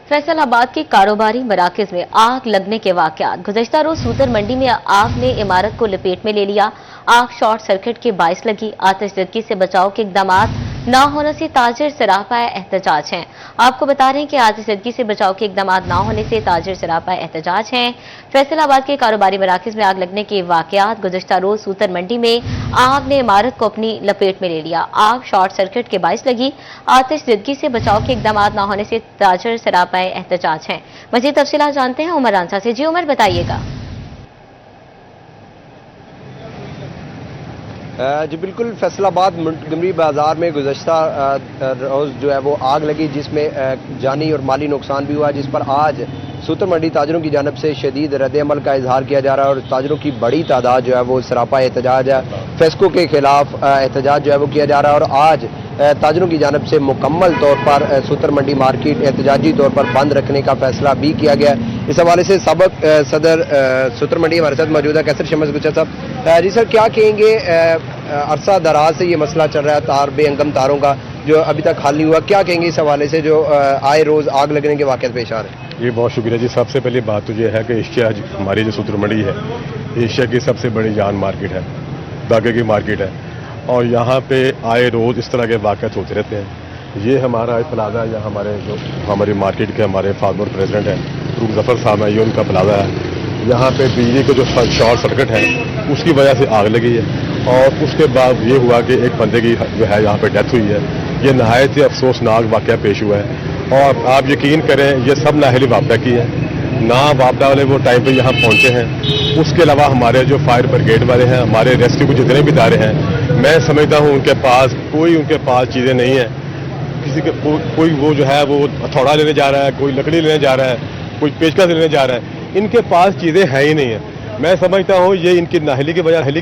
फैसलाबाद के कारोबारी मराकज में आग लगने के वाकयात। गुज़श्ता रोज सूतर मंडी में आग ने इमारत को लपेट में ले लिया। आग शॉर्ट सर्किट के बायस लगी। आतिशज़दगी से बचाव के इकदाम न होने से ताजिर सरापा एहतजाज हैं। आपको बता रहे हैं कि आतिशज़दगी से बचाव के इकदाम न होने से ताजिर सरापा एहतजाज हैं। फैसलाबाद के कारोबारी मराकज में आग लगने के वाकयात। गुज़श्ता रोज सूतर मंडी में आग ने इमारत को अपनी लपेट में ले लिया। आग शॉर्ट सर्किट के बायस लगी। आतिशज़दगी से बचाव के इकदाम न होने से ताजिर सरापा एहतजाज हैं। मज़ीद तफसीलात जानते हैं उमर रांसा से। जी उमर, बताइएगा। जी बिल्कुल, फैसलाबाद मंटगमरी बाजार में गुज़श्ता रोज़ जो है वो आग लगी, जिसमें जानी और माली नुकसान भी हुआ, जिस पर आज सूतर मंडी ताजरों की जानब से शदीद रद्द-ए-अमल का इजहार किया जा रहा है और ताजरों की बड़ी तादाद जो है वो सरापा एहतजाज है। फेस्को के खिलाफ एहतजाज जो है वो किया जा रहा है और आज ताजरों की जानब से मुकम्मल तौर पर सूतर मंडी मार्केट एहतजाजी तौर पर बंद रखने का फैसला भी किया गया है। इस हवाले से सबक सदर सूतर मंडी हमारे साथ मौजूद है, कैसर शमस गुच्छा साहब। जी सर, क्या कहेंगे, अरसा दराज से ये मसला चल रहा है तार बेअंगम तारों का, जो अभी तक हल नहीं हुआ, क्या कहेंगे इस हवाले से जो आए रोज़ आग लगने के वाक़यात पेश आ रहे हैं? जी बहुत शुक्रिया जी। सबसे पहली बात तो ये है कि एशिया हमारी जो सूतर मंडी है एशिया की सबसे बड़ी जान मार्केट है, धागे की मार्केट है और यहाँ पे आए रोज़ इस तरह के वाक़यात होते रहते हैं। ये हमारा प्लाजा है, यहाँ हमारी मार्केट के हमारे फार्मर प्रेसिडेंट हैं रूम जफर साहब है, ये उनका प्लाजा है। यहाँ पे बिजली का जो शॉर्ट सर्किट है उसकी वजह से आग लगी है और उसके बाद ये हुआ कि एक बंदे की जो है यहाँ पे डेथ हुई है। ये नहायत ही अफसोसनाक वाक़या पेश हुआ है और आप यकीन करें ये सब नाअहली वापदा की है। ना वापदा वाले वो टाइम पे यहाँ पहुँचे हैं, उसके अलावा हमारे जो फायर ब्रिगेड वाले हैं, हमारे रेस्क्यू के जितने भी इदारे हैं, मैं समझता हूँ उनके पास चीज़ें नहीं हैं। किसी के कोई वो जो है वो हथौड़ा लेने जा रहा है, कोई लकड़ी लेने जा रहा है, कोई पेचकस लेने जा रहा है, इनके पास चीज़ें हैं ही नहीं है। मैं समझता हूँ ये इनकी नाअहली की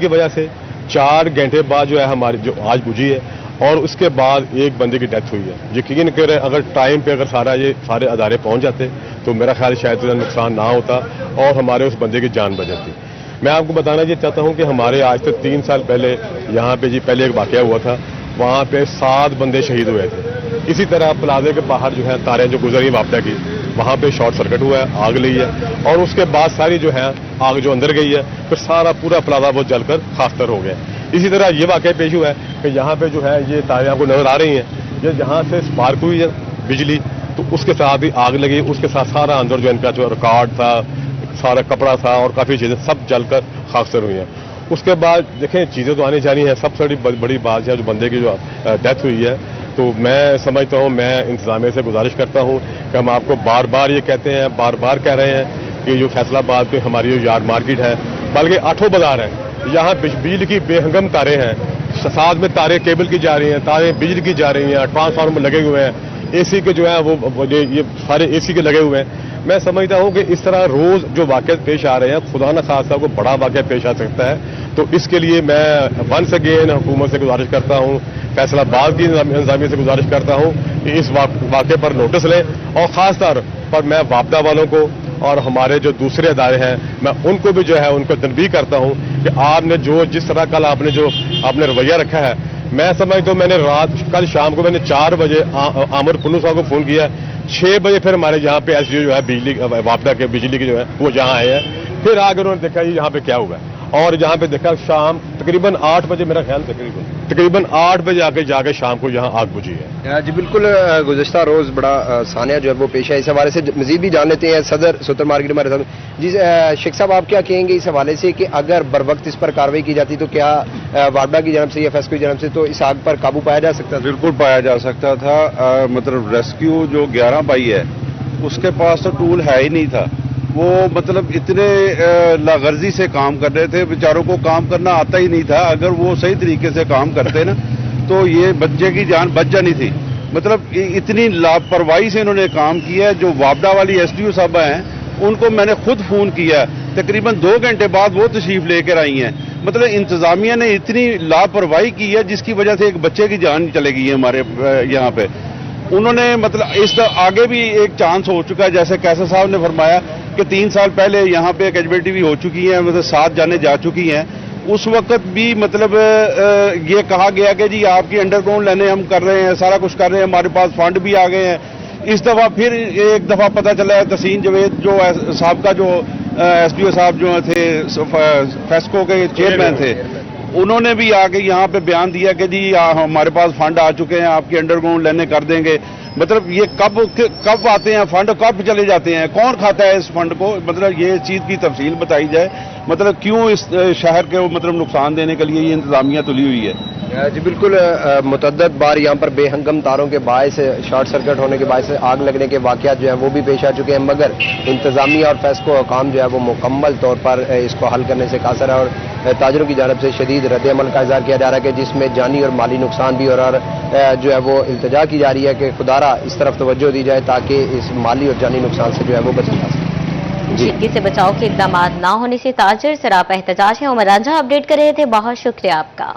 वजह से 4 घंटे बाद जो है हमारी जो आज बुझी है और उसके बाद एक बंदे की डेथ हुई है। यकीन करें अगर टाइम पे अगर सारे अदारे पहुंच जाते तो मेरा ख्याल शायद नुकसान ना होता और हमारे उस बंदे की जान बच जाती। मैं आपको बताना ये चाहता हूं कि हमारे आज से 3 साल पहले यहाँ पे पहले एक वाक़या हुआ था, वहाँ पे 7 बंदे शहीद हुए थे। इसी तरह प्लाजे के बाहर जो है तारें जो गुजरी वापदा की, वहाँ पे शॉर्ट सर्किट हुआ है, आग लगी है और उसके बाद सारी जो है आग जो अंदर गई है फिर सारा पूरा प्लाजा वो जलकर खाकतर हो गया। इसी तरह ये वाक़या पेश हुआ है कि यहाँ पे जो है ये तारें आपको नजर आ रही हैं, ये यहाँ से स्पार्क हुई है बिजली, तो उसके साथ ही आग लगी, उसके साथ सारा अंदर जो इनका जो रिकॉर्ड था, सारा कपड़ा था और काफ़ी चीज़ें सब जलकर खाकतर हुई हैं। उसके बाद देखें चीज़ें तो आनी जानी है। सबसे बड़ी बात है जो बंदे की जो डेथ हुई है, तो मैं समझता हूँ, मैं इंतजामिया से गुजारिश करता हूँ कि हम आपको बार बार ये कहते हैं, बार बार कह रहे हैं कि जो फैसलाबाद में हमारी जो यार्ड मार्केट है, बल्कि 8 बाजार है, यहाँ बिजली की बेहंगम तारें हैं, साथ में तारें केबल की जा रही हैं, तारें बिजली की जा रही हैं, ट्रांसफार्मर लगे हुए हैं, एसी के जो है वो ये सारे एसी के लगे हुए हैं। मैं समझता हूँ कि इस तरह रोज़ जो वाक़यात पेश आ रहे हैं, खुदा न खास्ता को बड़ा वाक़या पेश आ सकता है। तो इसके लिए मैं वंस अगेन हुकूमत से गुजारिश करता हूँ, फैसलाबाद की इंतजामिया से गुजारिश करता हूँ कि इस वाक़े पर नोटिस लें और ख़ास तौर पर मैं वापदा वालों को और हमारे जो दूसरे अदारे हैं मैं उनको भी जो है उनको तनबीह करता हूँ कि आपने जिस तरह कल आपने रवैया रखा है, मैं समझता हूँ मैंने कल शाम को मैंने 4 बजे आमिर पुन्नू साहब को फ़ोन किया, 6 बजे फिर हमारे यहाँ पे एसडीओ जो है बिजली वापदा के बिजली की जो है वो यहाँ आए हैं। फिर आगे उन्होंने देखा यहाँ पे क्या हुआ और यहाँ पे देखा शाम तकरीबन 8 बजे, मेरा ख्याल तकरीबन 8 बजे आके जाके शाम को यहाँ आग बुझी है। जी बिल्कुल, गुज़श्ता रोज़ बड़ा सानिया जो है वो पेश है। इस हवाले से मज़ीद भी जान लेते हैं सदर सूतर मार्केट हमारे साथ। जी शेख साहब, आप क्या कहेंगे इस हवाले से कि अगर बर वक्त इस पर कार्रवाई की जाती तो क्या वापदा की जानब से या फेस्को की जानब से तो इस आग पर काबू पाया जा सकता था? बिल्कुल पाया जा सकता था। मतलब रेस्क्यू जो 11 भाई है उसके पास तो टूल है ही नहीं था। वो मतलब इतने लागर्जी से काम कर रहे थे, बेचारों को काम करना आता ही नहीं था। अगर वो सही तरीके से काम करते ना तो ये बच्चे की जान बच जानी थी। मतलब इतनी लापरवाही से इन्होंने काम किया है। जो वापदा वाली एसडीओ साहब हैं उनको मैंने खुद फोन किया, तकरीबन 2 घंटे बाद वो तशरीफ लेकर आई हैं। मतलब इंतजामिया ने इतनी लापरवाही की है जिसकी वजह से एक बच्चे की जान चले गई है हमारे यहाँ पे। उन्होंने मतलब इस आगे भी एक चांस हो चुका है, जैसे कैसर साहब ने फरमाया कि 3 साल पहले यहाँ पे कैजुअलिटी भी हो चुकी है, मतलब 7 जाने जा चुकी हैं। उस वक्त भी मतलब ये कहा गया कि जी आपकी अंडरग्राउंड लाइनें हम कर रहे हैं, सारा कुछ कर रहे हैं, हमारे पास फंड भी आ गए हैं। इस दफ़ा फिर एक दफ़ा पता चला है तहसीन जवेद जो साहब का जो SDO साहब जो थे फेस्को के चेयरमैन थे, उन्होंने भी आके यहाँ पे बयान दिया कि जी हमारे पास फंड आ चुके हैं, आपकी अंडरग्राउंड लेने कर देंगे। मतलब ये कब आते हैं फंड, कब चले जाते हैं, कौन खाता है इस फंड को, मतलब ये चीज़ की तफसील बताई जाए, मतलब क्यों इस शहर के मतलब नुकसान देने के लिए ये इंतजामिया तुली हुई है। जी बिल्कुल, मुतअद्दिद बार यहाँ पर बेहंगम तारों के बायस शॉर्ट सर्किट होने के बायस आग लगने के वाक़यात जो है वो भी पेश आ चुके हैं, मगर इंतजामिया और फेस्को काम जो है वो मुकम्मल तौर पर इसको हल करने से कासर है और ताजरों की जानब से शदीद रद्द-ए-अमल का इज़हार किया जा रहा है कि जिसमें जानी और माली नुकसान भी हो रहा है और जो है वो इल्तिजा की जा रही है कि खुदारा इस तरफ तवज्जो दी जाए ताकि इस माली और जानी नुकसान से जो है वो बचा जा सके। जिंदगी से बचाव के इकदाम ना होने से ताजर सरापा एहतजाज है। उमर रांझा अपडेट कर रहे थे, बहुत शुक्रिया आपका।